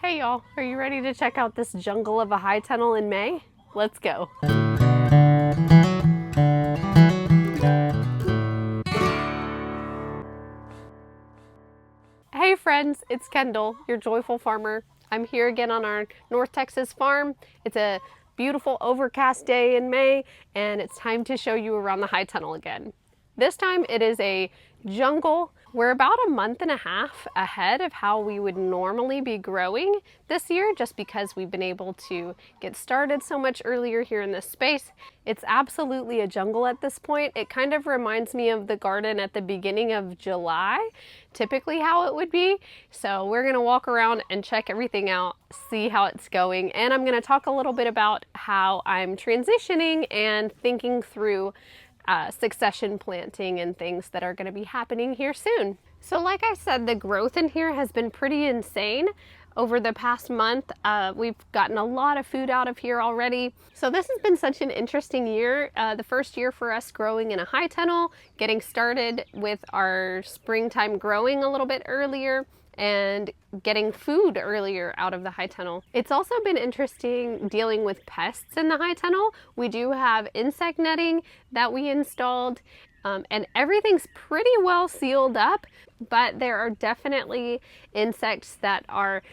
Hey y'all, are you ready to check out this jungle of a high tunnel in May? Let's go. Hey friends, it's Kendall, your joyful farmer. I'm here again on our North Texas farm. It's a beautiful overcast day in May, and it's time to show you around the high tunnel again. This time it is a jungle. We're about a month and a half ahead of how we would normally be growing this year, just because we've been able to get started so much earlier here in this space. It's absolutely a jungle at this point. It kind of reminds me of the garden at the beginning of July, typically how it would be. So we're gonna walk around and check everything out, see how it's going, and I'm gonna talk a little bit about how I'm transitioning and thinking through succession planting and things that are going to be happening here soon. So like I said, the growth in here has been pretty insane. Over the past month, we've gotten a lot of food out of here already. So this has been such an interesting year. The first year for us growing in a high tunnel, getting started with our springtime growing a little bit earlier, and getting food earlier out of the high tunnel. It's also been interesting dealing with pests in the high tunnel. We do have insect netting that we installed, and everything's pretty well sealed up, but there are definitely insects that are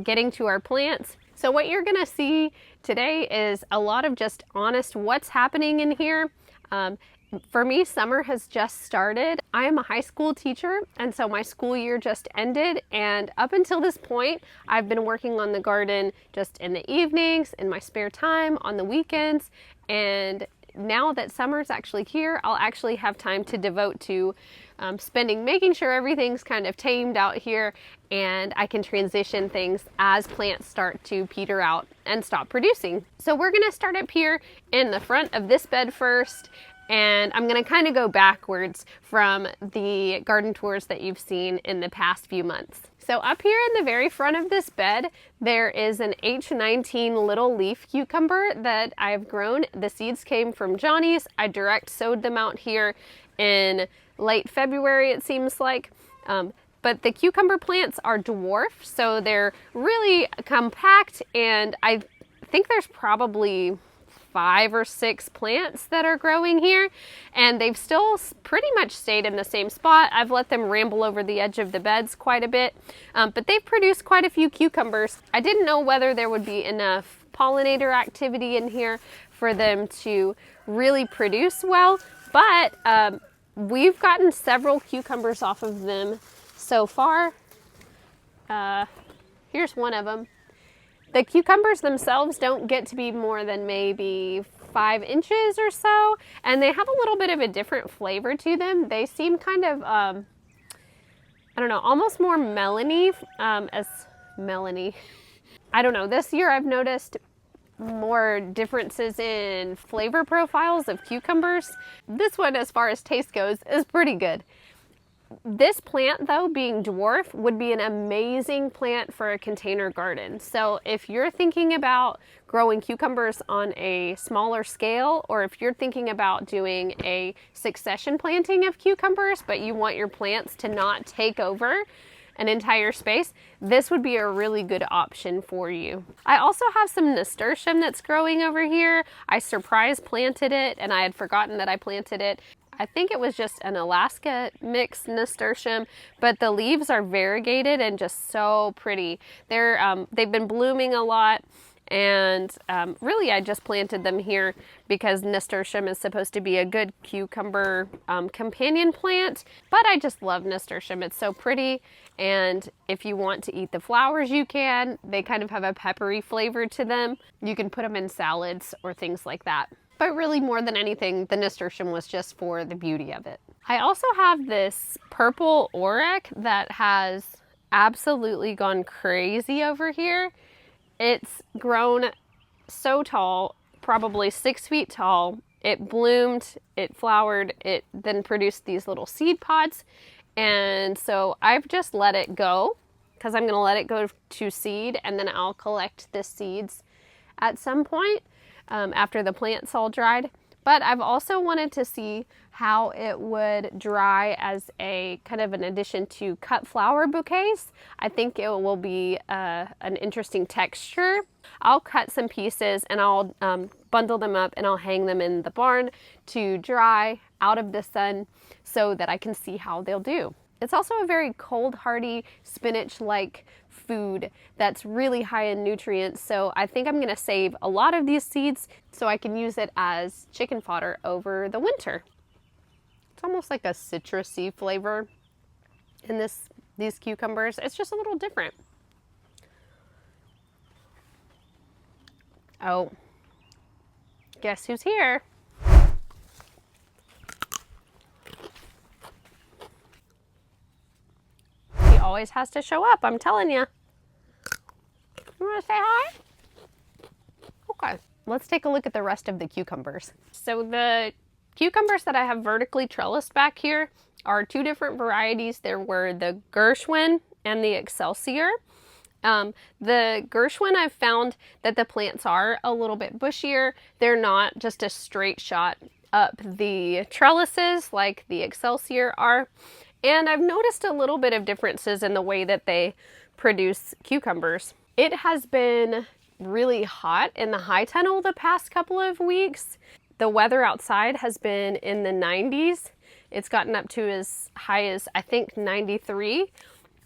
getting to our plants. So what you're gonna see today is a lot of just honest what's happening in here. For me, summer has just started. I am a high school teacher, and so my school year just ended, and up until this point, I've been working on the garden just in the evenings, in my spare time, on the weekends, and now that summer's actually here, I'll actually have time to devote to spending making sure everything's kind of tamed out here, and I can transition things as plants start to peter out and stop producing. So we're gonna start up here in the front of this bed first, and I'm gonna kind of go backwards from the garden tours that you've seen in the past few months. So up here in the very front of this bed, there is an H19 little leaf cucumber that I've grown. The seeds came from Johnny's. I direct sowed them out here in late February, it seems like. But the cucumber plants are dwarf, so they're really compact, and I think there's probably 5 or 6 plants that are growing here, and they've still pretty much stayed in the same spot. I've let them ramble over the edge of the beds quite a bit, but they've produced quite a few cucumbers. I didn't know whether there would be enough pollinator activity in here for them to really produce well, but we've gotten several cucumbers off of them so far. Here's one of them. The cucumbers themselves don't get to be more than maybe 5 inches or so, and they have a little bit of a different flavor to them. They seem kind of, I don't know, almost more melony, I don't know, this year I've noticed more differences in flavor profiles of cucumbers. This one, as far as taste goes, is pretty good. This plant, though, being dwarf, would be an amazing plant for a container garden. So if you're thinking about growing cucumbers on a smaller scale, or if you're thinking about doing a succession planting of cucumbers, but you want your plants to not take over an entire space, this would be a really good option for you. I also have some nasturtium that's growing over here. I surprise planted it, and I had forgotten that I planted it. I think it was just an Alaska mixed nasturtium, but the leaves are variegated and just so pretty. They've been blooming a lot, and really I just planted them here because nasturtium is supposed to be a good cucumber companion plant, but I just love nasturtium. It's so pretty, and if you want to eat the flowers, you can. They kind of have a peppery flavor to them. You can put them in salads or things like that. But really, more than anything, the nasturtium was just for the beauty of it. I also have this purple orach that has absolutely gone crazy over here. It's grown so tall, probably 6 feet tall. It bloomed, it flowered, it then produced these little seed pods. And so I've just let it go, because I'm gonna let it go to seed, and then I'll collect the seeds at some point. After the plant's all dried. But I've also wanted to see how it would dry as a kind of an addition to cut flower bouquets. I think it will be an interesting texture. I'll cut some pieces and I'll bundle them up and I'll hang them in the barn to dry out of the sun so that I can see how they'll do. It's also a very cold hardy spinach-like food that's really high in nutrients, so I think I'm going to save a lot of these seeds so I can use it as chicken fodder over the winter. It's almost like a citrusy flavor in these cucumbers. It's just a little different. Oh, guess who's here? He always has to show up, I'm telling you. You want to say hi? Okay, let's take a look at the rest of the cucumbers. So the cucumbers that I have vertically trellised back here are two different varieties. There were the Gershwin and the Excelsior. The Gershwin, I've found that the plants are a little bit bushier. They're not just a straight shot up the trellises like the Excelsior are. And I've noticed a little bit of differences in the way that they produce cucumbers. It has been really hot in the high tunnel the past couple of weeks. The weather outside has been in the 90s. It's gotten up to as high as, I think, 93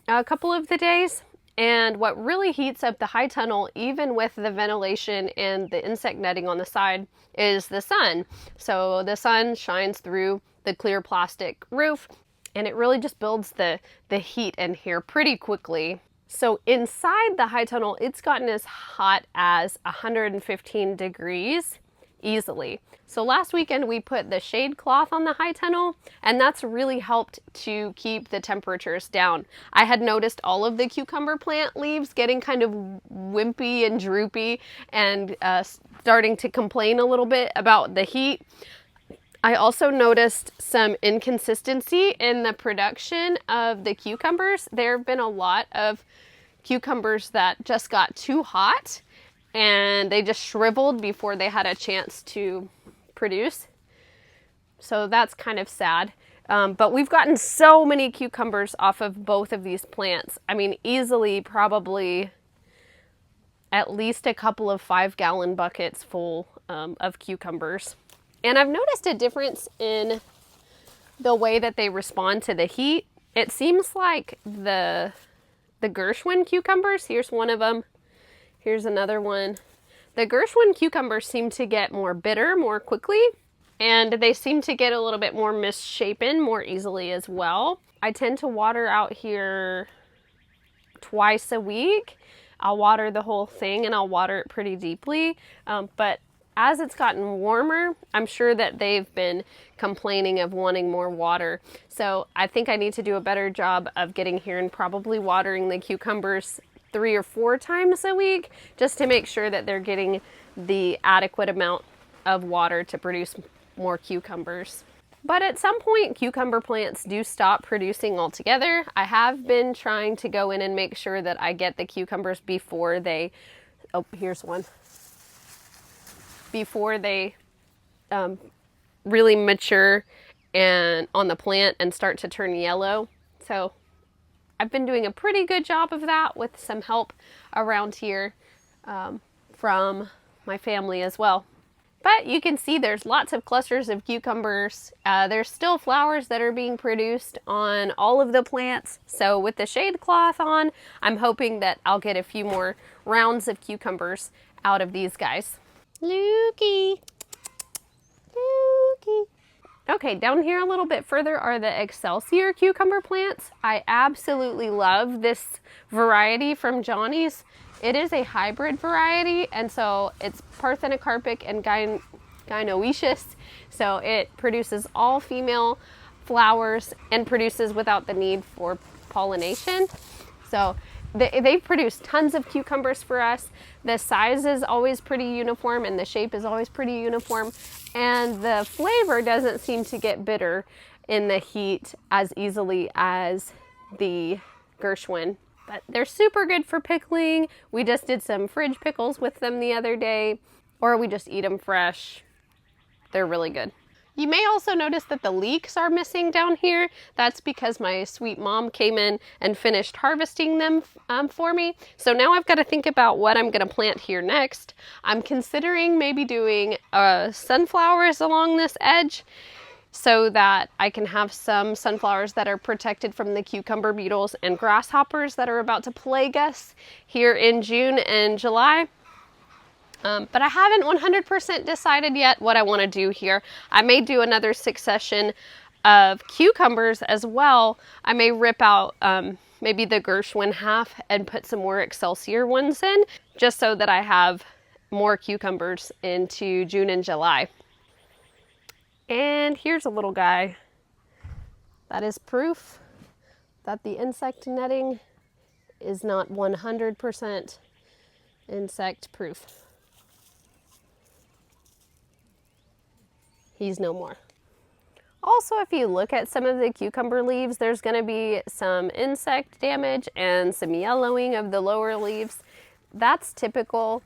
a couple of the days. And what really heats up the high tunnel, even with the ventilation and the insect netting on the side, is the sun. So the sun shines through the clear plastic roof, and it really just builds the heat in here pretty quickly. So inside the high tunnel, it's gotten as hot as 115 degrees easily. So last weekend we put the shade cloth on the high tunnel, and that's really helped to keep the temperatures down. I had noticed all of the cucumber plant leaves getting kind of wimpy and droopy and starting to complain a little bit about the heat. I also noticed some inconsistency in the production of the cucumbers. There have been a lot of cucumbers that just got too hot and they just shriveled before they had a chance to produce. So that's kind of sad. But we've gotten so many cucumbers off of both of these plants. I mean, easily probably at least a couple of 5-gallon buckets full of cucumbers. And I've noticed a difference in the way that they respond to the heat. It seems like the Gershwin cucumbers, here's one of them, here's another one. The Gershwin cucumbers seem to get more bitter more quickly, and they seem to get a little bit more misshapen more easily as well. I tend to water out here twice a week. I'll water the whole thing and I'll water it pretty deeply, but as it's gotten warmer, I'm sure that they've been complaining of wanting more water. So I think I need to do a better job of getting here and probably watering the cucumbers 3 or 4 times a week, just to make sure that they're getting the adequate amount of water to produce more cucumbers. But at some point, cucumber plants do stop producing altogether. I have been trying to go in and make sure that I get the cucumbers before they, oh, here's one. Before they really mature and on the plant and start to turn yellow. So I've been doing a pretty good job of that with some help around here from my family as well. But you can see there's lots of clusters of cucumbers. There's still flowers that are being produced on all of the plants. So with the shade cloth on, I'm hoping that I'll get a few more rounds of cucumbers out of these guys. Lukey. Lukey. Okay, down here a little bit further are the Excelsior cucumber plants. I absolutely love this variety from Johnny's. It is a hybrid variety, and so it's parthenocarpic and gynoecious. So it produces all female flowers and produces without the need for pollination. So they've produced tons of cucumbers for us. The size is always pretty uniform and the shape is always pretty uniform. And the flavor doesn't seem to get bitter in the heat as easily as the Gershwin. But they're super good for pickling. We just did some fridge pickles with them the other day, or we just eat them fresh. They're really good. You may also notice that the leeks are missing down here. That's because my sweet mom came in and finished harvesting them for me. So now I've got to think about what I'm going to plant here next. I'm considering maybe doing sunflowers along this edge so that I can have some sunflowers that are protected from the cucumber beetles and grasshoppers that are about to plague us here in June and July. But I haven't 100% decided yet what I want to do here. I may do another succession of cucumbers as well. I may rip out maybe the Gershwin half and put some more Excelsior ones in, just so that I have more cucumbers into June and July. And here's a little guy. That is proof that the insect netting is not 100% insect proof. He's no more. Also, if you look at some of the cucumber leaves, there's going to be some insect damage and some yellowing of the lower leaves. That's typical.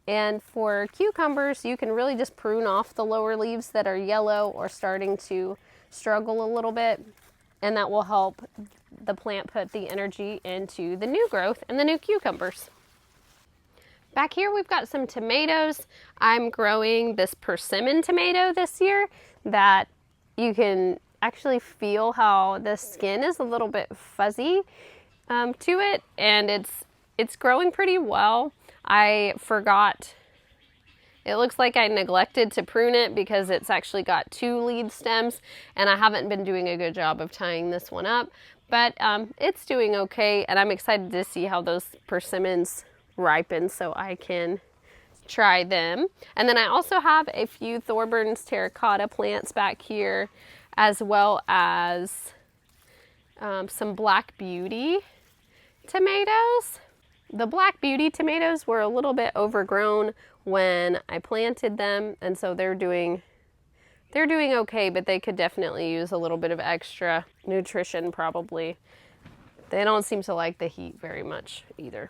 And for cucumbers, you can really just prune off the lower leaves that are yellow or starting to struggle a little bit. And that will help the plant put the energy into the new growth and the new cucumbers. Back here we've got some tomatoes. I'm growing this persimmon tomato this year that you can actually feel how the skin is a little bit fuzzy to it, and it's growing pretty well. I forgot, it looks like I neglected to prune it because it's actually got 2 lead stems, and I haven't been doing a good job of tying this one up, but it's doing okay, and I'm excited to see how those persimmons ripen so I can try them. And then I also have a few Thorburns terracotta plants back here, as well as some Black Beauty tomatoes. The Black Beauty tomatoes were a little bit overgrown when I planted them, and so they're doing okay, but they could definitely use a little bit of extra nutrition probably. They don't seem to like the heat very much either.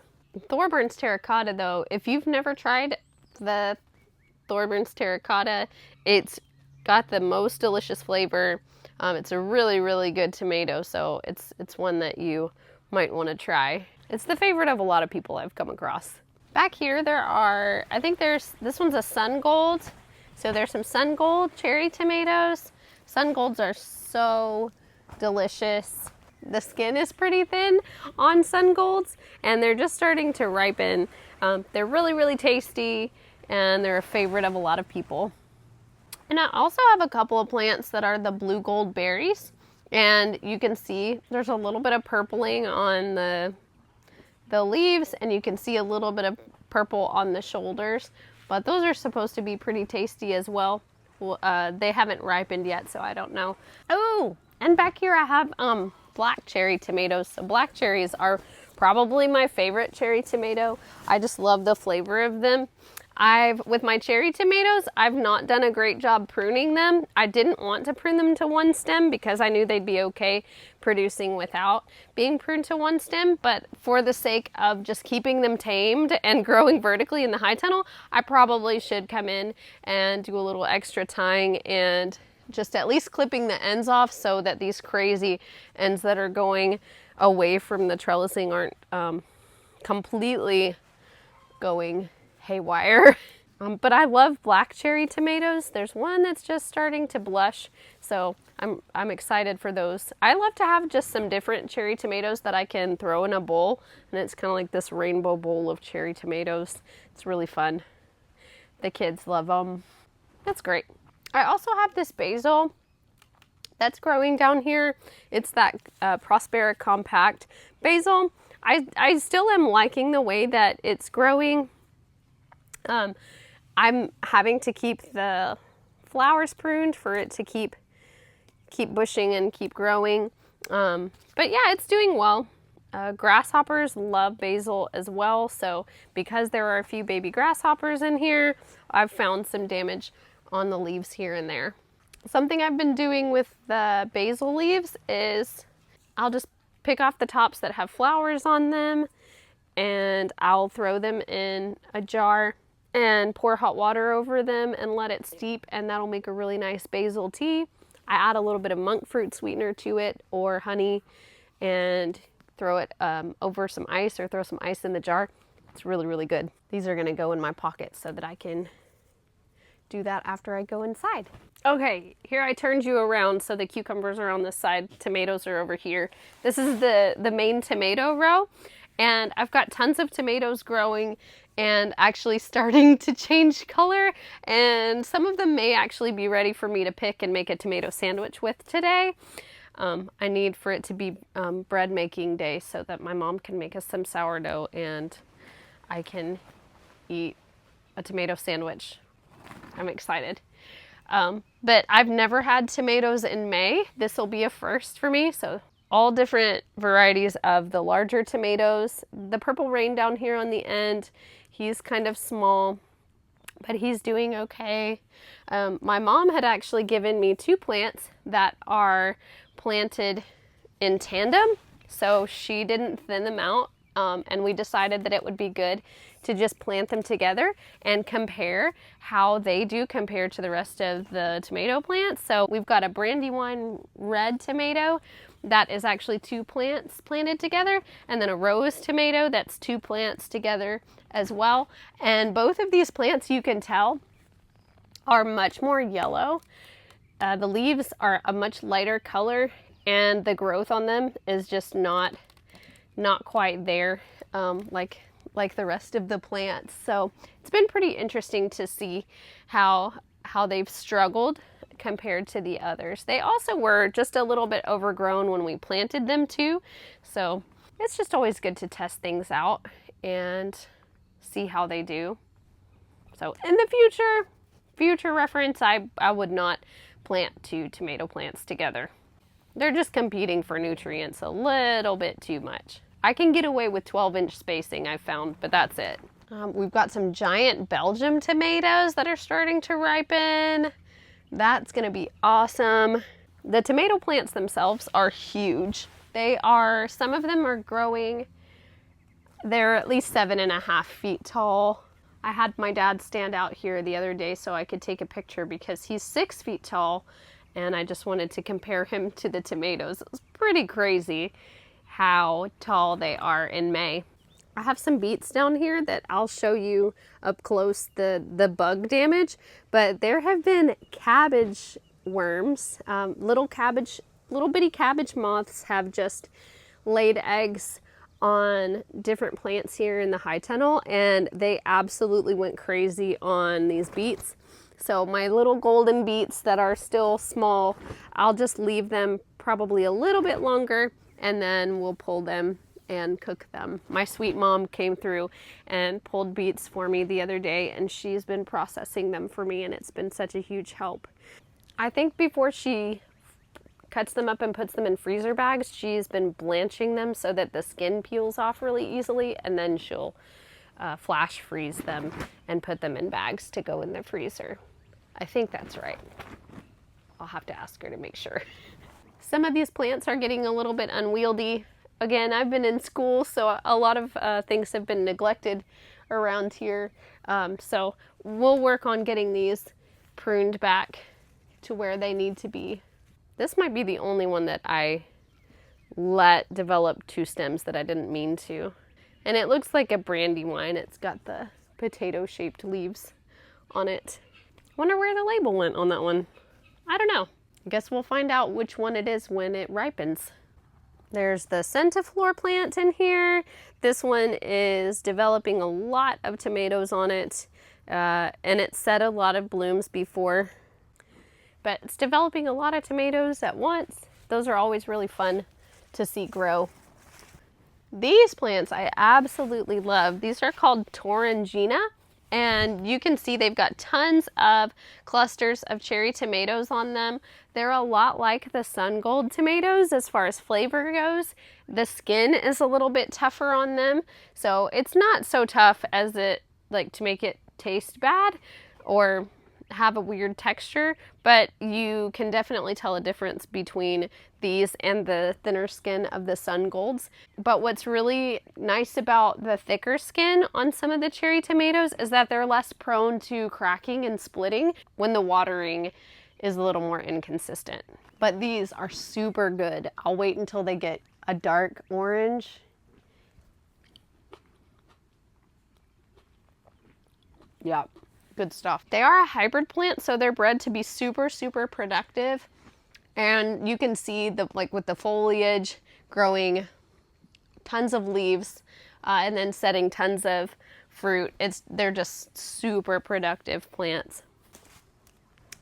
Thorburns terracotta though, if you've never tried the Thorburns terracotta, it's got the most delicious flavor. It's a really, really good tomato, so it's one that you might want to try. It's the favorite of a lot of people I've come across. Back here there are, I think this one's a sun gold. So there's some sun gold cherry tomatoes. Sun golds are so delicious. The skin is pretty thin on sun golds, and they're just starting to ripen. They're really, really tasty, and they're a favorite of a lot of people. And I also have a couple of plants that are the blue gold berries, and you can see there's a little bit of purpling on the leaves, and you can see a little bit of purple on the shoulders, but those are supposed to be pretty tasty as well. They haven't ripened yet, so I don't know. Oh, and back here I have black cherry tomatoes. So black cherries are probably my favorite cherry tomato. I just love the flavor of them. With my cherry tomatoes, I've not done a great job pruning them. I didn't want to prune them to one stem because I knew they'd be okay producing without being pruned to one stem, but for the sake of just keeping them tamed and growing vertically in the high tunnel, I probably should come in and do a little extra tying and just at least clipping the ends off so that these crazy ends that are going away from the trellising aren't completely going haywire. But I love black cherry tomatoes. There's one that's just starting to blush, so I'm excited for those. I love to have just some different cherry tomatoes that I can throw in a bowl, and it's kind of like this rainbow bowl of cherry tomatoes. It's really fun. The kids love them. That's great. I also have this basil that's growing down here. It's that Prospera compact basil. I still am liking the way that it's growing. I'm having to keep the flowers pruned for it to keep bushing and keep growing. But yeah, it's doing well. Grasshoppers love basil as well. So because there are a few baby grasshoppers in here, I've found some damage on the leaves here and there. Something I've been doing with the basil leaves is I'll just pick off the tops that have flowers on them, and I'll throw them in a jar and pour hot water over them and let it steep, and that'll make a really nice basil tea. I add a little bit of monk fruit sweetener to it or honey and throw it over some ice, or throw some ice in the jar. It's really, really good. These are gonna go in my pocket so that I can do that after I go inside. Okay, here I turned you around so the cucumbers are on this side, tomatoes are over here. This is the main tomato row, and I've got tons of tomatoes growing and actually starting to change color, and some of them may actually be ready for me to pick and make a tomato sandwich with today. I need for it to be bread making day so that my mom can make us some sourdough and I can eat a tomato sandwich. I'm excited. But I've never had tomatoes in May. This will be a first for me. So all different varieties of the larger tomatoes. The purple rain down here on the end, he's kind of small, but he's doing okay. My mom had actually given me 2 plants that are planted in tandem, so she didn't thin them out, and we decided that it would be good to just plant them together and compare how they do compared to the rest of the tomato plants. So we've got a Brandywine red tomato that is actually 2 plants planted together, and then a rose tomato that's 2 plants together as well. And both of these plants, you can tell, are much more yellow. The leaves are a much lighter color, and the growth on them is just not quite there like the rest of the plants. So it's been pretty interesting to see how they've struggled compared to the others. They also were just a little bit overgrown when we planted them too. So it's just always good to test things out and see how they do. So in the future reference, I would not plant 2 tomato plants together. They're just competing for nutrients a little bit too much. I can get away with 12-inch spacing, I've found, but that's it. We've got some giant Belgium tomatoes that are starting to ripen. That's gonna be awesome. The tomato plants themselves are huge. Some of them are growing. They're at least 7.5 feet tall. I had my dad stand out here the other day so I could take a picture because he's 6 feet tall, and I just wanted to compare him to the tomatoes. It was pretty crazy how tall they are in May. I have some beets down here that I'll show you up close the bug damage, but there have been cabbage worms, little bitty cabbage moths have just laid eggs on different plants here in the high tunnel, and they absolutely went crazy on these beets. So my little golden beets that are still small, I'll just leave them probably a little bit longer, and then we'll pull them and cook them. My sweet mom came through and pulled beets for me the other day, and she's been processing them for me, and it's been such a huge help. I think before she cuts them up and puts them in freezer bags, she's been blanching them so that the skin peels off really easily, and then she'll flash freeze them and put them in bags to go in the freezer. I think that's right. I'll have to ask her to make sure. Some of these plants are getting a little bit unwieldy. Again, I've been in school, so a lot of things have been neglected around here. So we'll work on getting these pruned back to where they need to be. This might be the only one that I let develop 2 stems that I didn't mean to. And it looks like a Brandywine. It's got the potato-shaped leaves on it. Wonder where the label went on that one. I don't know. I guess we'll find out which one it is when it ripens. There's the centiflora plant in here. This one is developing a lot of tomatoes on it, and it set a lot of blooms before, but it's developing a lot of tomatoes at once. Those are always really fun to see grow. These plants I absolutely love. These are called Torringina, and you can see they've got tons of clusters of cherry tomatoes on them. They're a lot like the sun gold tomatoes as far as flavor goes. The skin is a little bit tougher on them, so it's not so tough as it to make it taste bad or have a weird texture, but you can definitely tell a difference between these and the thinner skin of the sun golds. But what's really nice about the thicker skin on some of the cherry tomatoes is that they're less prone to cracking and splitting when the watering is a little more inconsistent. But these are super good. I'll wait until they get a dark orange. Yeah, good stuff. They are a hybrid plant, so they're bred to be super, super productive. And you can see with the foliage growing tons of leaves and then setting tons of fruit. They're just super productive plants.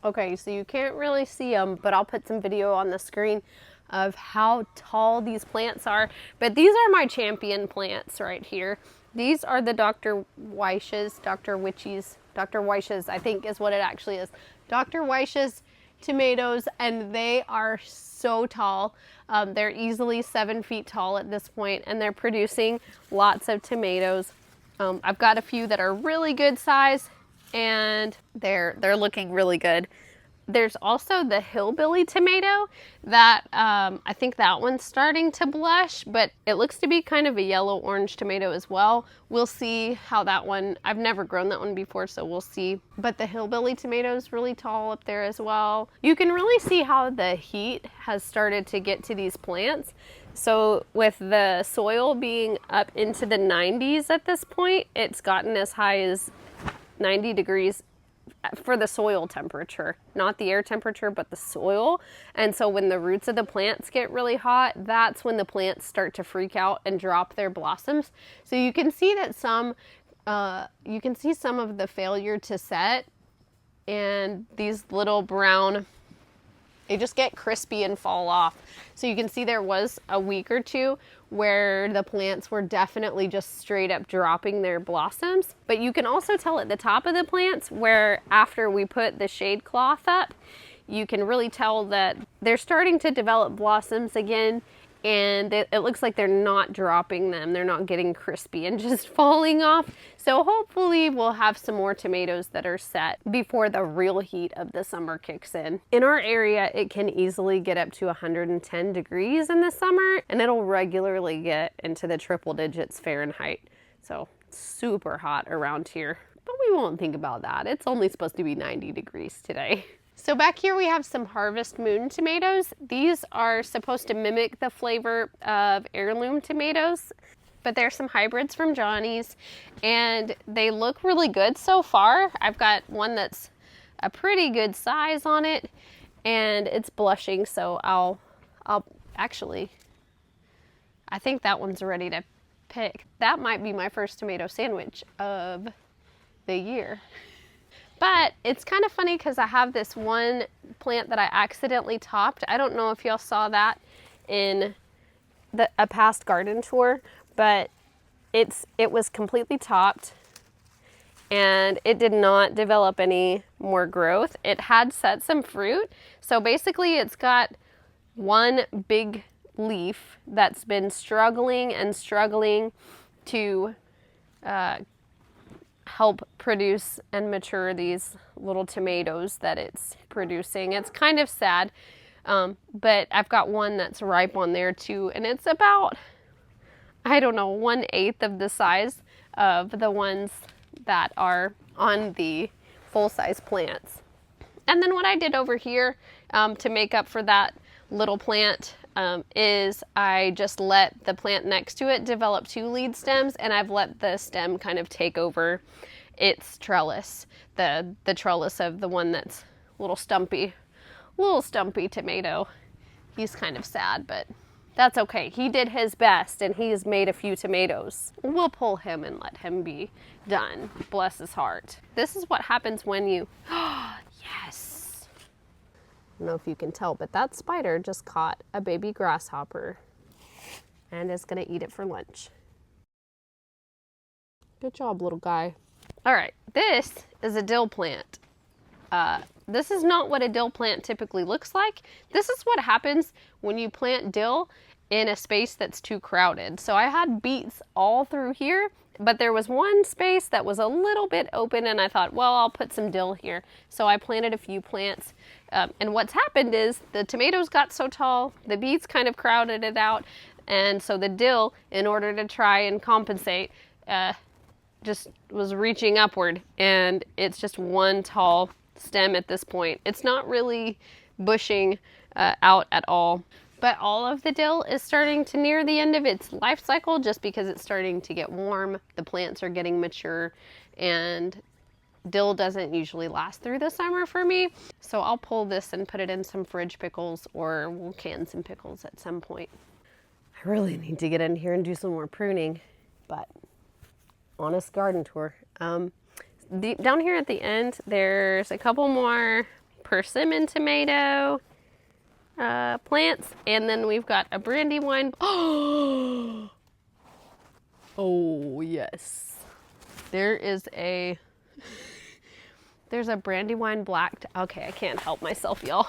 Okay, so you can't really see them, but I'll put some video on the screen of how tall these plants are. But these are my champion plants right here. These are the Dr. Weish's, I think is what it actually is. Dr. Weish's tomatoes, and they are so tall. They're easily 7 feet tall at this point, and they're producing lots of tomatoes. I've got a few that are really good size, and they're looking really good. There's also the hillbilly tomato that I think that one's starting to blush, but it looks to be kind of a yellow-orange tomato as well. We'll see how that one, I've never grown that one before, so we'll see. But the hillbilly tomato is really tall up there as well. You can really see how the heat has started to get to these plants. So with the soil being up into the 90s at this point, it's gotten as high as 90 degrees for the soil temperature, not the air temperature, but the soil. And so when the roots of the plants get really hot, that's when the plants start to freak out and drop their blossoms. So you can see that some of the failure to set, and these little brown, they just get crispy and fall off. So you can see there was a week or two where the plants were definitely just straight up dropping their blossoms. But you can also tell at the top of the plants where after we put the shade cloth up, you can really tell that they're starting to develop blossoms again, and it looks like they're not dropping them. They're not getting crispy and just falling off. So hopefully we'll have some more tomatoes that are set before the real heat of the summer kicks in. In our area, it can easily get up to 110 degrees in the summer, and it'll regularly get into the triple digits Fahrenheit. So super hot around here, but we won't think about that. It's only supposed to be 90 degrees today. So back here we have some Harvest Moon tomatoes. These are supposed to mimic the flavor of heirloom tomatoes, but there's some hybrids from Johnny's, and they look really good so far. I've got one that's a pretty good size on it, and it's blushing, so I'll actually, I think that one's ready to pick. That might be my first tomato sandwich of the year. But it's kind of funny because I have this one plant that I accidentally topped. I don't know if y'all saw that in a past garden tour, but it was completely topped and it did not develop any more growth. It had set some fruit. So basically it's got one big leaf that's been struggling and struggling to help produce and mature these little tomatoes that it's producing. It's kind of sad, but I've got one that's ripe on there too, and it's about, I don't know, 1/8 of the size of the ones that are on the full-size plants. And then what I did over here to make up for that little plant is I just let the plant next to it develop 2 lead stems, and I've let the stem kind of take over its trellis, the trellis of the one that's little stumpy tomato. He's kind of sad, but that's okay. He did his best and he's made a few tomatoes. We'll pull him and let him be done. Bless his heart. This is what happens when you, yes. I don't know if you can tell, but that spider just caught a baby grasshopper and is gonna eat it for lunch. Good job, little guy. All right, this is a dill plant. This is not what a dill plant typically looks like. This is what happens when you plant dill in a space that's too crowded. So I had beets all through here, But there was one space that was a little bit open, and I thought, well, I'll put some dill here. So I planted a few plants. And what's happened is the tomatoes got so tall, the bees kind of crowded it out. And so the dill, in order to try and compensate, just was reaching upward. And it's just one tall stem at this point. It's not really bushing out at all. But all of the dill is starting to near the end of its life cycle just because it's starting to get warm. The plants are getting mature, and dill doesn't usually last through the summer for me. So I'll pull this and put it in some fridge pickles, or we'll can some pickles at some point. I really need to get in here and do some more pruning, but honest garden tour. Down here at the end, there's a couple more persimmon tomato plants, and then we've got a brandywine. Oh yes, there's a brandywine black. Okay, I can't help myself, y'all.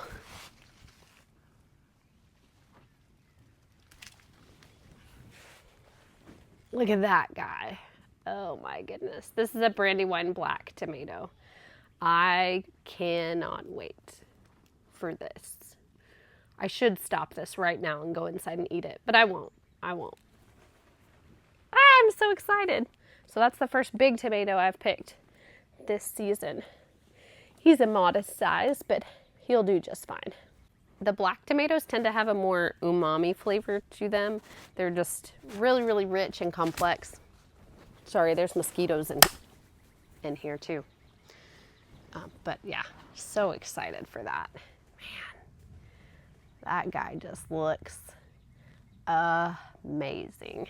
Look at that guy. Oh my goodness, this is a brandywine black tomato. I cannot wait for this. I should stop this right now and go inside and eat it, but I won't. I'm so excited. So that's the first big tomato I've picked this season. He's a modest size, but he'll do just fine. The black tomatoes tend to have a more umami flavor to them. They're just really, really rich and complex. Sorry, there's mosquitoes in here too. But yeah, so excited for that. That guy just looks amazing.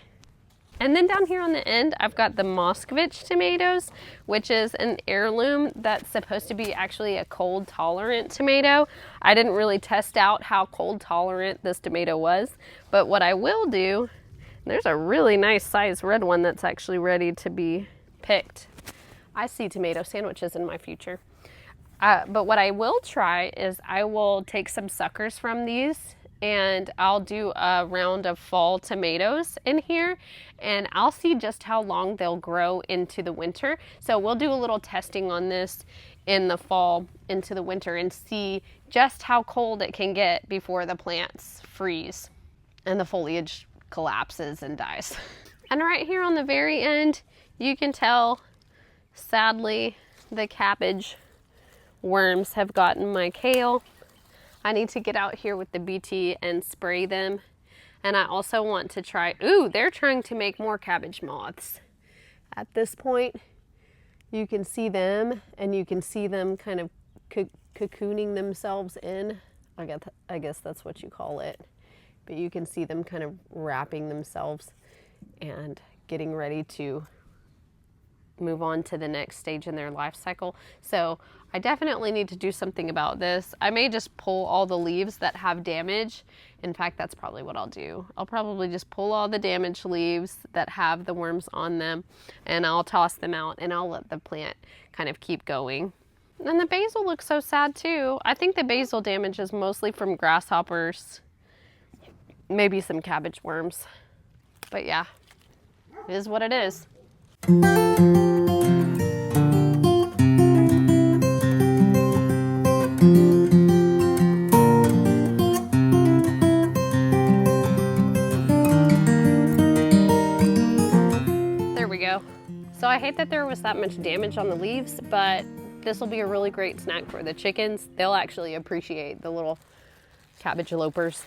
And then down here on the end, I've got the Moscovich tomatoes, which is an heirloom that's supposed to be actually a cold tolerant tomato. I didn't really test out how cold tolerant this tomato was, but what I will do, there's a really nice size red one that's actually ready to be picked. I see tomato sandwiches in my future. But what I will try is I will take some suckers from these, and I'll do a round of fall tomatoes in here, and I'll see just how long they'll grow into the winter. So we'll do a little testing on this in the fall into the winter and see just how cold it can get before the plants freeze and the foliage collapses and dies. And right here on the very end, you can tell, sadly, the cabbage worms have gotten my kale. I need to get out here with the BT and spray them. And I also want to try, ooh, they're trying to make more cabbage moths. At this point, you can see them, and you can see them kind of cocooning themselves in. I guess that's what you call it. But you can see them kind of wrapping themselves and getting ready to move on to the next stage in their life cycle. So I definitely need to do something about this. I may just pull all the leaves that have damage. In fact, that's probably what I'll do. I'll probably just pull all the damaged leaves that have the worms on them, and I'll toss them out, and I'll let the plant kind of keep going. And the basil looks so sad too. I think the basil damage is mostly from grasshoppers, maybe some cabbage worms. But yeah, it is what it is. There we go. So I hate that there was that much damage on the leaves, but this will be a really great snack for the chickens. They'll actually appreciate the little cabbage lopers.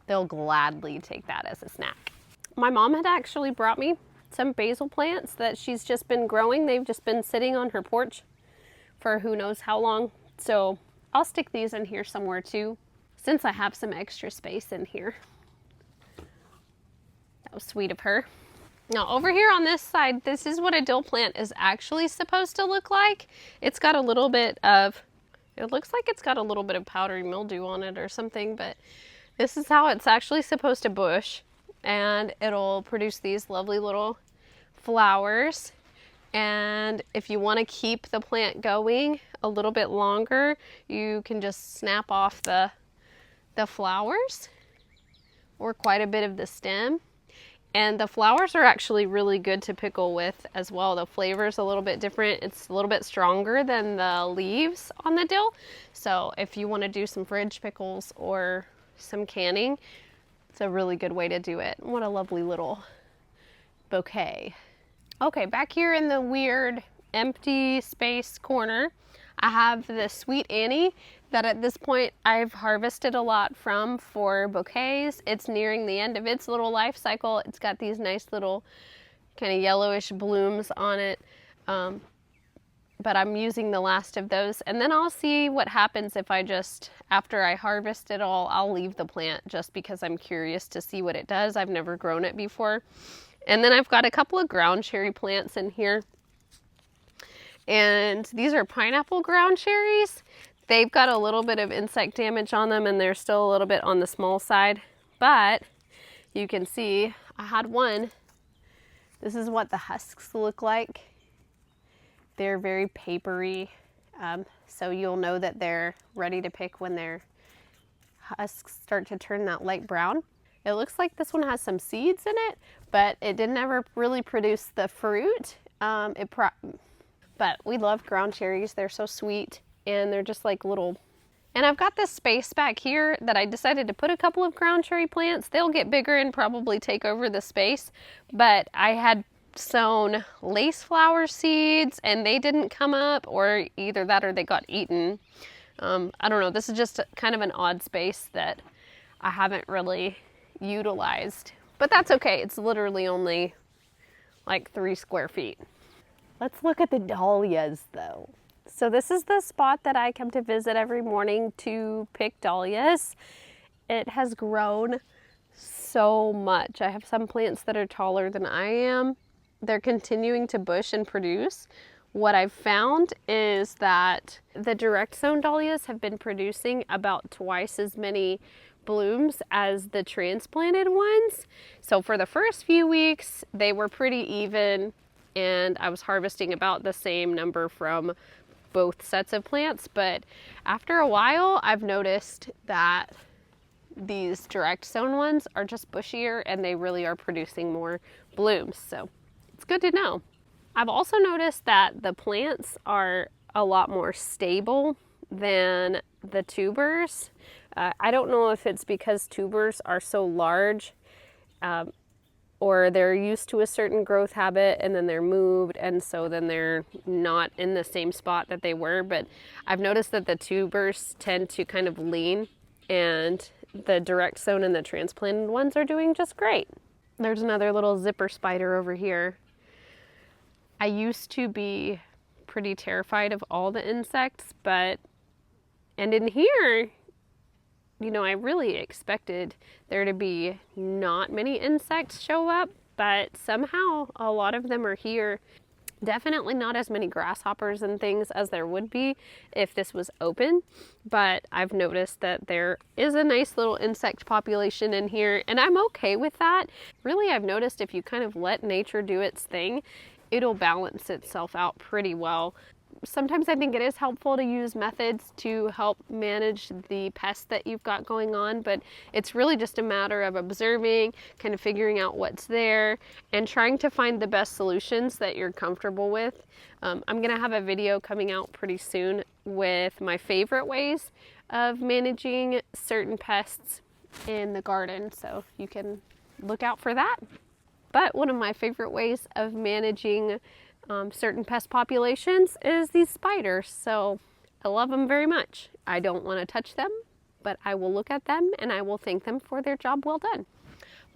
They'll gladly take that as a snack. My mom had actually brought me some basil plants that she's just been growing. They've just been sitting on her porch for who knows how long. So I'll stick these in here somewhere too, since I have some extra space in here. That was sweet of her. Now over here on this side, this is what a dill plant is actually supposed to look like. It's got a little bit of, it looks like it's got a little bit of powdery mildew on it or something, but this is how it's actually supposed to bush. And it'll produce these lovely little flowers. And if you want to keep the plant going a little bit longer, you can just snap off the flowers or quite a bit of the stem. And the flowers are actually really good to pickle with as well. The flavor's a little bit different. It's a little bit stronger than the leaves on the dill. So if you want to do some fridge pickles or some canning, it's a really good way to do it. What a lovely little bouquet. Okay, back here in the weird empty space corner, I have the Sweet Annie that at this point I've harvested a lot from for bouquets. It's nearing the end of its little life cycle. It's got these nice little kind of yellowish blooms on it. But I'm using the last of those, and then I'll see what happens if I just, after I harvest it all, I'll leave the plant just because I'm curious to see what it does. I've never grown it before. And then I've got a couple of ground cherry plants in here. And these are pineapple ground cherries. They've got a little bit of insect damage on them and they're still a little bit on the small side. But you can see I had one. This is what the husks look like. They're very papery, so you'll know that they're ready to pick when their husks start to turn that light brown. It looks like this one has some seeds in it, but it didn't ever really produce the fruit. But we love ground cherries. They're so sweet and they're just like little. And I've got this space back here that I decided to put a couple of ground cherry plants. They'll get bigger and probably take over the space, but I had sown lace flower seeds and they didn't come up, or either that or they got eaten. I don't know. This is just kind of an odd space that I haven't really utilized, but that's okay. It's literally only like 3 square feet. Let's look at the dahlias though. So this is the spot that I come to visit every morning to pick dahlias. It has grown so much. I have some plants that are taller than I am. They're continuing to bush and produce. What I've found is that the direct sown dahlias have been producing about twice as many blooms as the transplanted ones. So for the first few weeks, they were pretty even, and I was harvesting about the same number from both sets of plants. But after a while, I've noticed that these direct sown ones are just bushier and they really are producing more blooms. So it's good to know. I've also noticed that the plants are a lot more stable than the tubers. I don't know if it's because tubers are so large, or they're used to a certain growth habit and then they're moved, and so then they're not in the same spot that they were. But I've noticed that the tubers tend to kind of lean, and the direct sown and the transplanted ones are doing just great. There's another little zipper spider over here. I used to be pretty terrified of all the insects, and in here, you know, I really expected there to be not many insects show up, but somehow a lot of them are here. Definitely not as many grasshoppers and things as there would be if this was open, but I've noticed that there is a nice little insect population in here, and I'm okay with that. Really, I've noticed if you kind of let nature do its thing, it'll balance itself out pretty well. Sometimes I think it is helpful to use methods to help manage the pests that you've got going on, but it's really just a matter of observing, kind of figuring out what's there, and trying to find the best solutions that you're comfortable with. I'm going to have a video coming out pretty soon with my favorite ways of managing certain pests in the garden, so you can look out for that. But one of my favorite ways of managing certain pest populations is these spiders. So I love them very much. I don't want to touch them, but I will look at them and I will thank them for their job well done.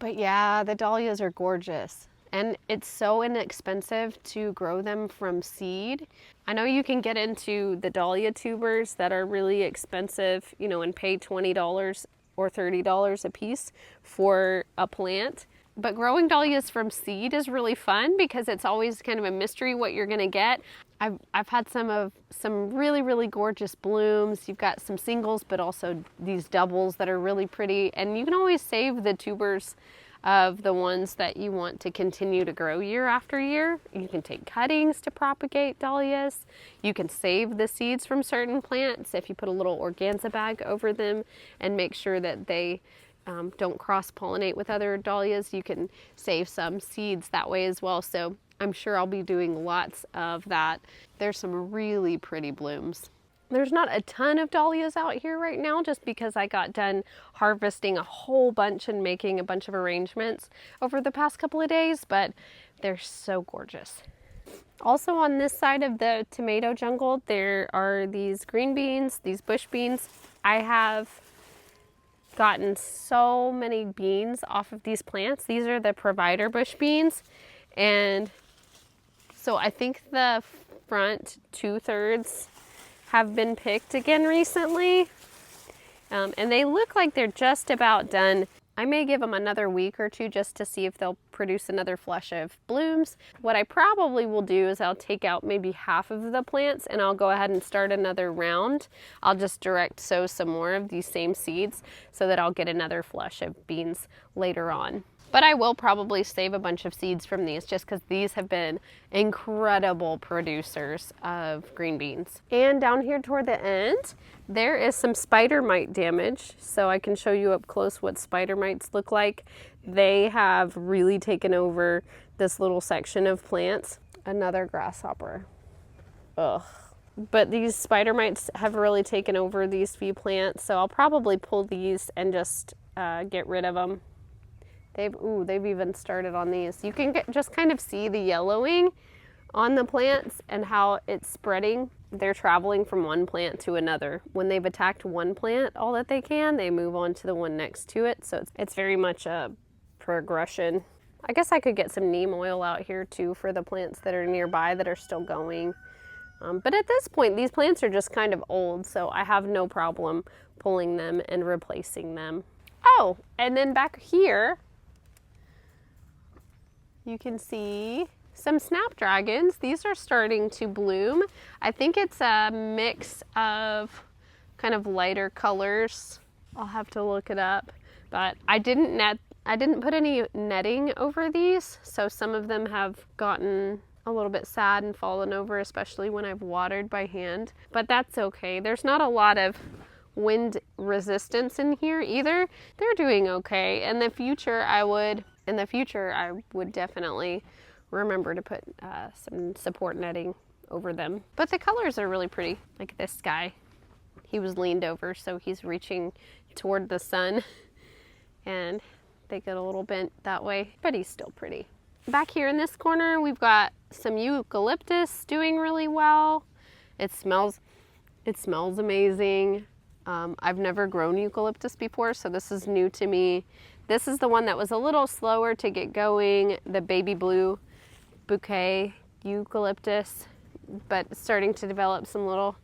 But yeah, the dahlias are gorgeous. And it's so inexpensive to grow them from seed. I know you can get into the dahlia tubers that are really expensive, you know, and pay $20 or $30 a piece for a plant. But growing dahlias from seed is really fun because it's always kind of a mystery what you're gonna get. I've had some really gorgeous blooms. You've got some singles, but also these doubles that are really pretty. And you can always save the tubers of the ones that you want to continue to grow year after year. You can take cuttings to propagate dahlias. You can save the seeds from certain plants if you put a little organza bag over them and make sure that they don't cross-pollinate with other dahlias, you can save some seeds that way as well. So I'm sure I'll be doing lots of that. There's some really pretty blooms. There's not a ton of dahlias out here right now just because I got done harvesting a whole bunch and making a bunch of arrangements over the past couple of days, but they're so gorgeous. Also on this side of the tomato jungle, there are these green beans, these bush beans. I have gotten so many beans off of these plants. These are the provider bush beans. And so I think the front 2/3 have been picked again recently. And they look like they're just about done. I may give them another week or two just to see if they'll produce another flush of blooms. What I probably will do is I'll take out maybe half of the plants and I'll go ahead and start another round. I'll just direct sow some more of these same seeds so that I'll get another flush of beans later on. But I will probably save a bunch of seeds from these just because these have been incredible producers of green beans. And down here toward the end, there is some spider mite damage. So I can show you up close what spider mites look like. They have really taken over this little section of plants. Another grasshopper. Ugh. But these spider mites have really taken over these few plants. So I'll probably pull these and just get rid of them. They've even started on these. You can just kind of see the yellowing on the plants and how it's spreading. They're traveling from one plant to another. When they've attacked one plant all that they can, they move on to the one next to it. So it's very much a progression. I guess I could get some neem oil out here too for the plants that are nearby that are still going. But at this point, these plants are just kind of old, so I have no problem pulling them and replacing them. Oh, and then back here, you can see some snapdragons. These are starting to bloom. I think it's a mix of kind of lighter colors. I'll have to look it up, but I didn't put any netting over these, so some of them have gotten a little bit sad and fallen over, especially when I've watered by hand, but that's okay. There's not a lot of wind resistance in here either. They're doing okay. In the future, I would definitely remember to put some support netting over them. But the colors are really pretty. Like this guy, he was leaned over, so he's reaching toward the sun, and they get a little bent that way, but he's still pretty. Back here in this corner, we've got some eucalyptus doing really well. It smells amazing. I've never grown eucalyptus before, so this is new to me. This is the one that was a little slower to get going, the baby blue bouquet eucalyptus, but starting to develop some little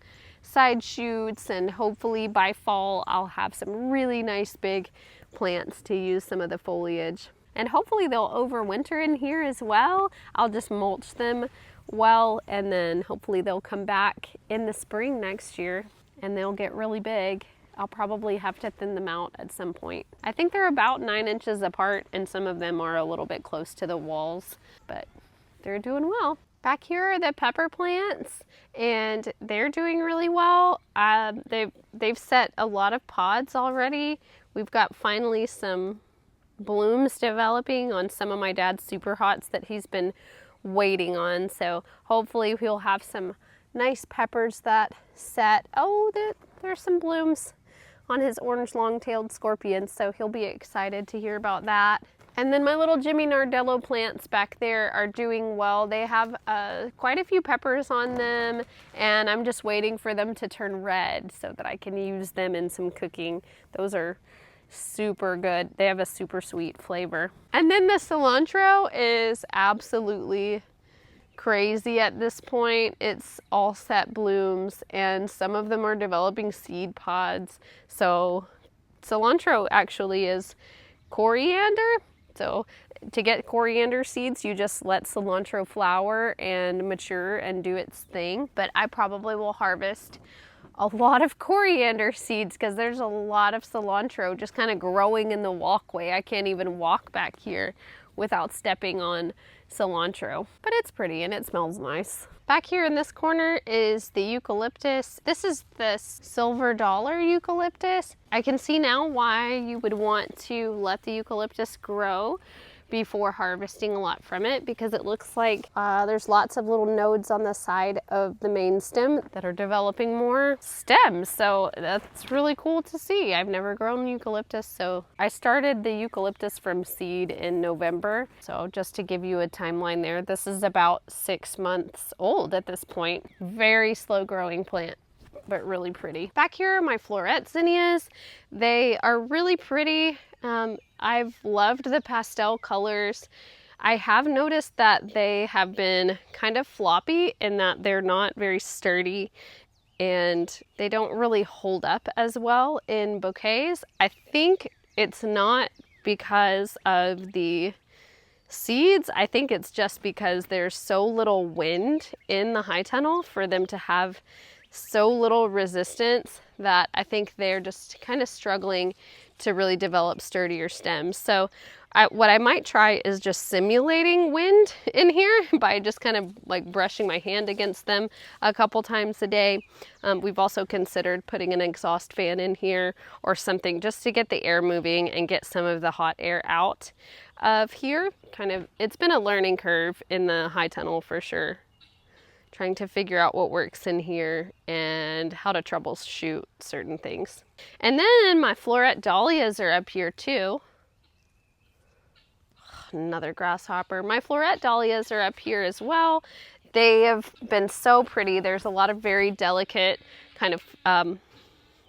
side shoots, and hopefully by fall I'll have some really nice big plants to use some of the foliage. And hopefully they'll overwinter in here as well. I'll just mulch them well, and then hopefully they'll come back in the spring next year and they'll get really big. I'll probably have to thin them out at some point. I think they're about 9 inches apart, and some of them are a little bit close to the walls, but they're doing well. Back here are the pepper plants, and they're doing really well. They've set a lot of pods already. We've got finally some blooms developing on some of my dad's super hots that he's been waiting on. So hopefully he'll have some nice peppers that set. Oh, there's some blooms on his orange long-tailed scorpion, so he'll be excited to hear about that. And then my little Jimmy Nardello plants back there are doing well. They have quite a few peppers on them, and I'm just waiting for them to turn red so that I can use them in some cooking. Those are super good. They have a super sweet flavor. And then the cilantro is absolutely crazy at this point. It's all set blooms, and some of them are developing seed pods. So cilantro actually is coriander. So to get coriander seeds, you just let cilantro flower and mature and do its thing. But I probably will harvest a lot of coriander seeds because there's a lot of cilantro just kind of growing in the walkway. I can't even walk back here without stepping on cilantro. But it's pretty and it smells nice. Back here in this corner is the eucalyptus. This is the silver dollar eucalyptus. I can see now why you would want to let the eucalyptus grow before harvesting a lot from it, because it looks like there's lots of little nodes on the side of the main stem that are developing more stems. So that's really cool to see. I've never grown eucalyptus, so I started the eucalyptus from seed in November. So just to give you a timeline there, this is about 6 months old at this point. Very slow growing plant, but really pretty. Back here are my floret zinnias. They are really pretty. I've loved the pastel colors. I have noticed that they have been kind of floppy in that they're not very sturdy and they don't really hold up as well in bouquets. I think it's not because of the seeds. I think it's just because there's so little wind in the high tunnel for them to have so little resistance that I think they're just kind of struggling to really develop sturdier stems. So what I might try is just simulating wind in here by just kind of like brushing my hand against them a couple times a day. We've also considered putting an exhaust fan in here or something just to get the air moving and get some of the hot air out of here. It's been a learning curve in the high tunnel for sure. Trying to figure out what works in here and how to troubleshoot certain things. And then my floret dahlias are up here too. Another grasshopper. My floret dahlias are up here as well. They have been so pretty. There's a lot of very delicate kind of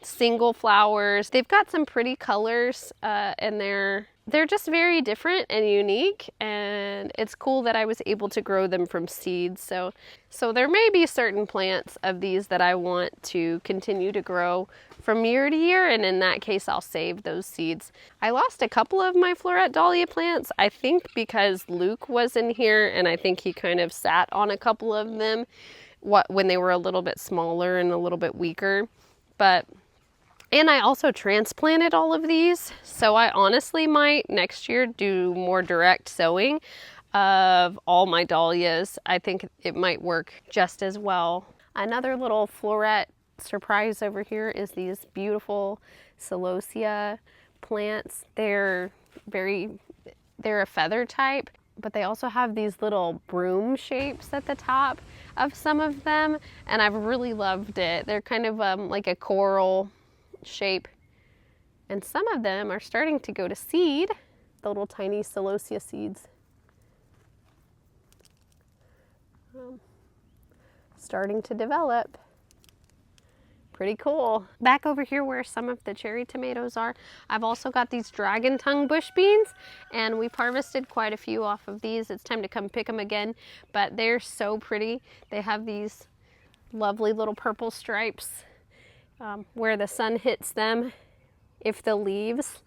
single flowers. They've got some pretty colors and they're just very different and unique, and it's cool that I was able to grow them from seeds. So there may be certain plants of these that I want to continue to grow from year to year, and in that case I'll save those seeds. I lost a couple of my floret dahlia plants, I think because Luke was in here and I think he kind of sat on a couple of them when they were a little bit smaller and a little bit weaker. And I also transplanted all of these, so I honestly might next year do more direct sowing of all my dahlias. I think it might work just as well. Another little floret surprise over here is these beautiful celosia plants. They're a feather type, but they also have these little broom shapes at the top of some of them, and I've really loved it. They're kind of like a coral shape, and some of them are starting to go to seed, the little tiny celosia seeds. Starting to develop. Pretty cool. Back over here where some of the cherry tomatoes are, I've also got these dragon tongue bush beans, and we've harvested quite a few off of these. It's time to come pick them again, but they're so pretty. They have these lovely little purple stripes where the sun hits them. If the leaves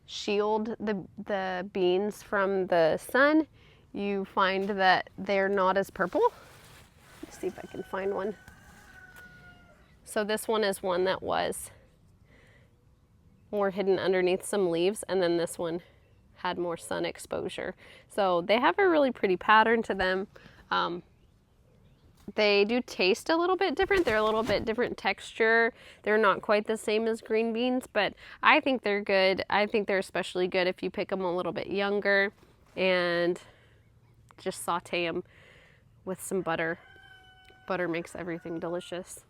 shield the beans from the sun, you find that they're not as purple. Let's see if I can find one. So this one is one that was more hidden underneath some leaves, and then this one had more sun exposure. So they have a really pretty pattern to them. They do taste a little bit different. They're a little bit different texture. They're not quite the same as green beans, but I think they're good. I think they're especially good if you pick them a little bit younger and just saute them with some butter. Butter makes everything delicious.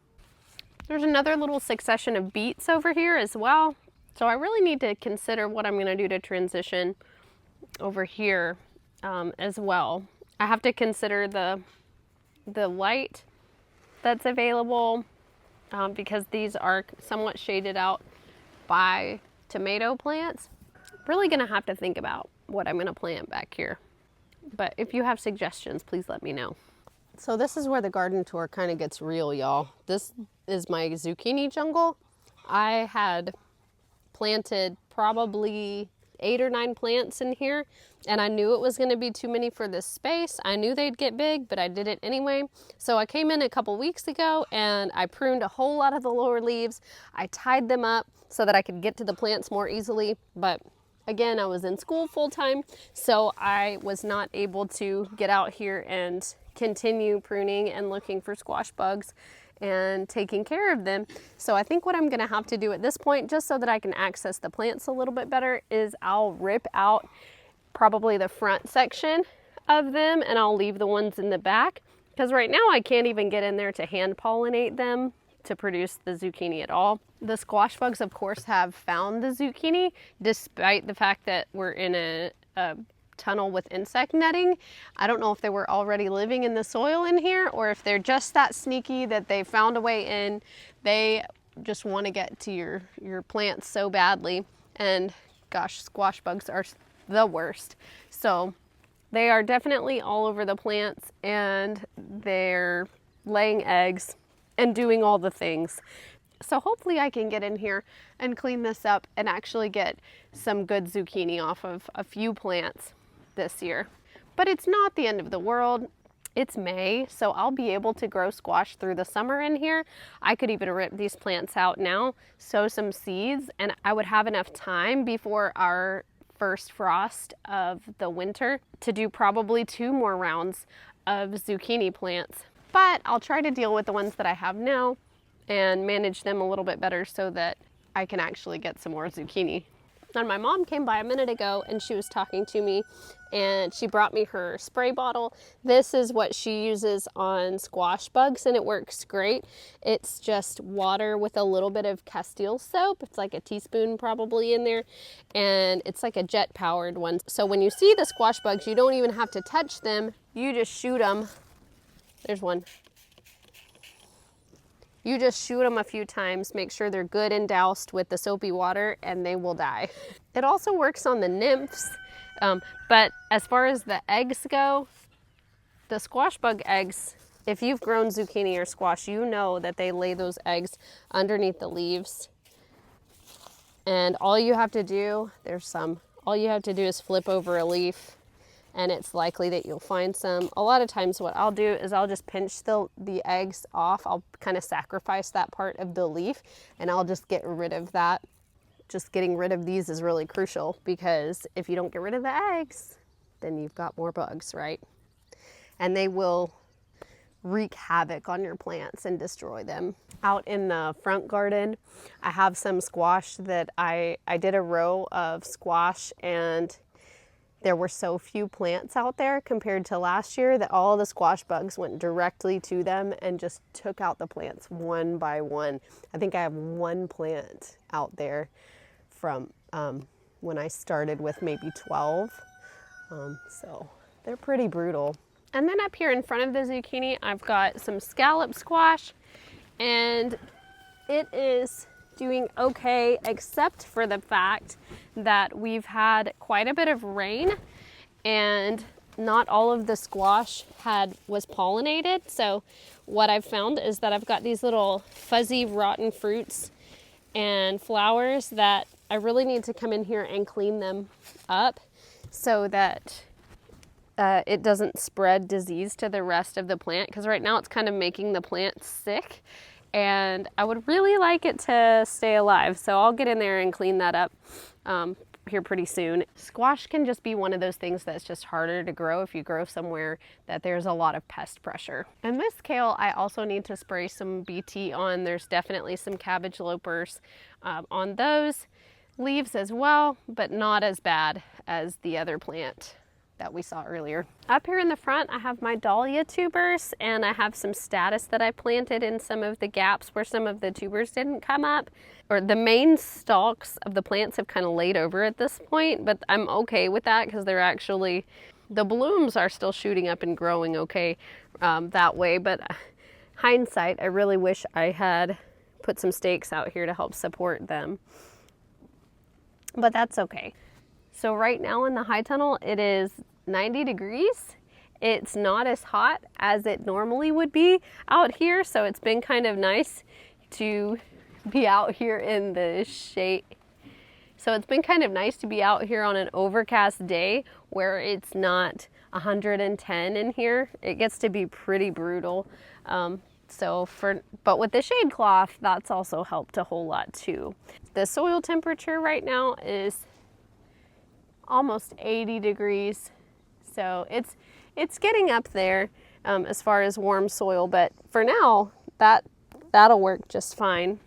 There's another little succession of beets over here as well. So I really need to consider what I'm gonna do to transition over here as well. I have to consider the light that's available because these are somewhat shaded out by tomato plants. Really gonna have to think about what I'm gonna plant back here. But if you have suggestions, please let me know. So this is where the garden tour kind of gets real, y'all. This is my zucchini jungle. I had planted probably 8 or 9 plants in here, and I knew it was going to be too many for this space. I knew they'd get big, but I did it anyway. So I came in a couple weeks ago and I pruned a whole lot of the lower leaves. I tied them up so that I could get to the plants more easily, but Again, I was in school full time, so I was not able to get out here and continue pruning and looking for squash bugs and taking care of them. So I think what I'm gonna have to do at this point, just so that I can access the plants a little bit better, is I'll rip out probably the front section of them and I'll leave the ones in the back, because right now I can't even get in there to hand pollinate them to produce the zucchini at all. The squash bugs, of course, have found the zucchini, despite the fact that we're in a tunnel with insect netting. I don't know if they were already living in the soil in here, or if they're just that sneaky that they found a way in. They just want to get to your plants so badly. And gosh, squash bugs are the worst. So they are definitely all over the plants, and they're laying eggs and doing all the things. So hopefully I can get in here and clean this up and actually get some good zucchini off of a few plants this year. But it's not the end of the world. It's May, so I'll be able to grow squash through the summer in here. I could even rip these plants out now, sow some seeds, and I would have enough time before our first frost of the winter to do probably 2 more rounds of zucchini plants. But I'll try to deal with the ones that I have now and manage them a little bit better so that I can actually get some more zucchini. And my mom came by a minute ago and she was talking to me, and she brought me her spray bottle. This is what she uses on squash bugs, and it works great. It's just water with a little bit of Castile soap. It's like a teaspoon probably in there, and it's like a jet powered one. So when you see the squash bugs, you don't even have to touch them. You just shoot them. There's one. You just shoot them a few times, make sure they're good and doused with the soapy water, and they will die. It also works on the nymphs, but as far as the eggs go, the squash bug eggs, if you've grown zucchini or squash, you know that they lay those eggs underneath the leaves. And all you have to do, all you have to do is flip over a leaf, and it's likely that you'll find some. A lot of times what I'll do is I'll just pinch the eggs off. I'll kind of sacrifice that part of the leaf, and I'll just get rid of that. Just getting rid of these is really crucial, because if you don't get rid of the eggs, then you've got more bugs, right? And they will wreak havoc on your plants and destroy them. Out in the front garden, I have some squash that I did a row of squash, and there were so few plants out there compared to last year that all the squash bugs went directly to them and just took out the plants one by one. I think I have 1 plant out there from when I started with maybe 12. So they're pretty brutal. And then up here in front of the zucchini, I've got some scallop squash, and it is doing okay, except for the fact that we've had quite a bit of rain, and not all of the squash was pollinated. So what I've found is that I've got these little fuzzy rotten fruits and flowers that I really need to come in here and clean them up so that it doesn't spread disease to the rest of the plant, because right now it's kind of making the plant sick, and I would really like it to stay alive. So I'll get in there and clean that up here pretty soon. Squash can just be one of those things that's just harder to grow if you grow somewhere that there's a lot of pest pressure. And this kale, I also need to spray some BT on. There's definitely some cabbage lopers on those leaves as well, but not as bad as the other plant that we saw earlier. Up here in the front, I have my dahlia tubers, and I have some status that I planted in some of the gaps where some of the tubers didn't come up. Or the main stalks of the plants have kind of laid over at this point, but I'm okay with that because they're actually, the blooms are still shooting up and growing okay that way. But hindsight, I really wish I had put some stakes out here to help support them. But that's okay. So right now in the high tunnel, it is 90 degrees. It's not as hot as it normally would be out here, so it's been kind of nice to be out here in the shade. So it's been kind of nice to be out here on an overcast day where it's not 110 in here. It gets to be pretty brutal. But with the shade cloth, that's also helped a whole lot too. The soil temperature right now is almost 80 degrees. So it's getting up there as far as warm soil, but for now, that'll work just fine.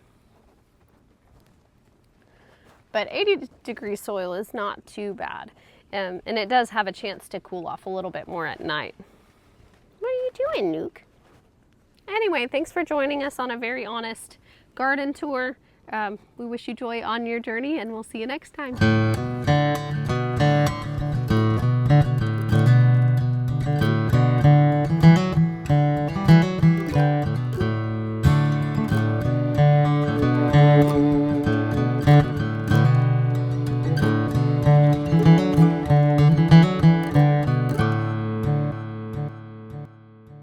But 80-degree soil is not too bad, and it does have a chance to cool off a little bit more at night. What are you doing, Nuke? Anyway, thanks for joining us on a very honest garden tour. We wish you joy on your journey, and we'll see you next time.